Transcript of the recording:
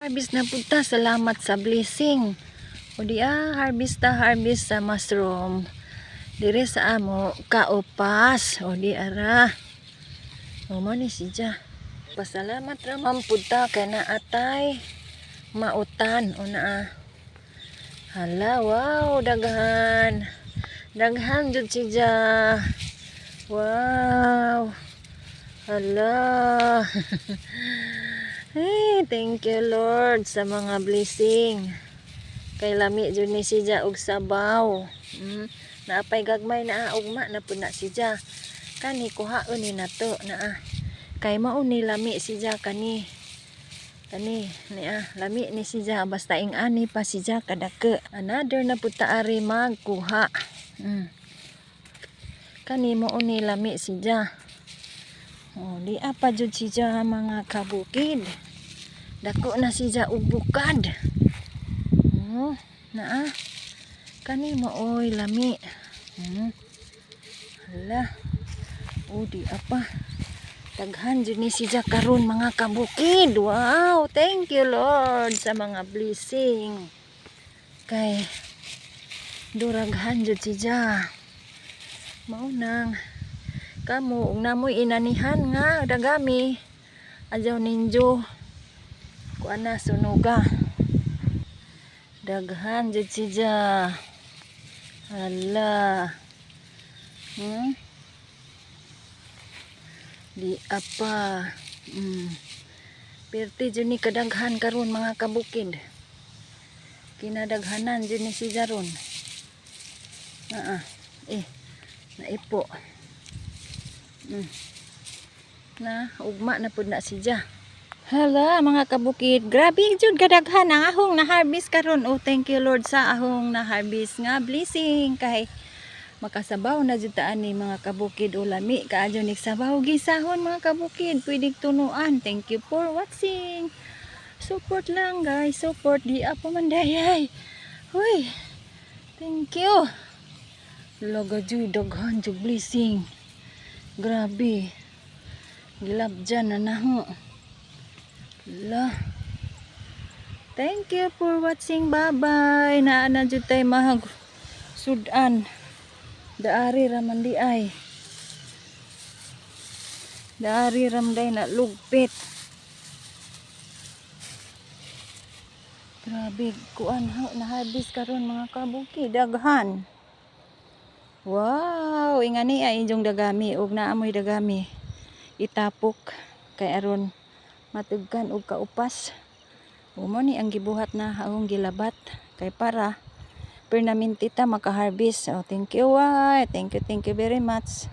Harvest na punta, salamat sa blessing. O di harvest sa mushroom. Dire sa amo kaupas. O di ara. O mo ni siya. Pasalamat ramam punta kay na atay mautan o na. Hala, wow, daghan. Daghan jud siya. Wow. Hala. Hey, thank you Lord sa mga blessing. Kay lami jud ni siya og sabaw. Naapay gagmay na ugma na pud na siya. Kani kuhaon ni nato na kay mao ni lami siya kani. Kani ni lami ni siya basta ing ani pa siya kadake. Another na pud ta ari magkuha. Kani mao ni lami siya. Oh, di apa jud siya mga kabukid. Dako na siya og bukad. Oh, na kani maoy lami. Hala. Oh, di apa. Daghan jud ni siya karon mga kabukid. Wow, thank you Lord sa mga blessing. Kay duraghan jud siya. Mao nang kamo ug namoy inanihan nga dagami adyaw ninyo kuana sunuga daghan jud siya. Hala. Di apa. Perti jud ni kadaghan karon mga kabukid. Kinadaghanan jud ni siya ron. Naipo. Na ugma na pud na siya. Hala mga kabukid, grabe jud kadaghan ang ahong na harvest karon. Oh, thank you Lord sa ahong na harvest nga blessing kay makasabaw na jud ta ani mga kabukid o lami kaadyo ni sabaw gisahon mga kabukid pwede tunuan. Thank you for watching. Support lang guys, support di apa man dayay. Hoy. Thank you. Laga jud daghan jud blessing. Grabe. Gilab dyan na naho. Lah. Thank you for watching. Bye-bye. Naana dyan tayo mahag sudan. Daari raman di ay. Daari ramday na lugpit. Grabe. Kuan na harvest karon mga kabukid. Daghan. Wow, ingani ay inyong dagami ug naamoy dagami itapok kay aron matugkan og kaupas. Umo ni ang gibuhat na haong gilabat kay para permanente ta maka-harvest. Oh, thank you very much.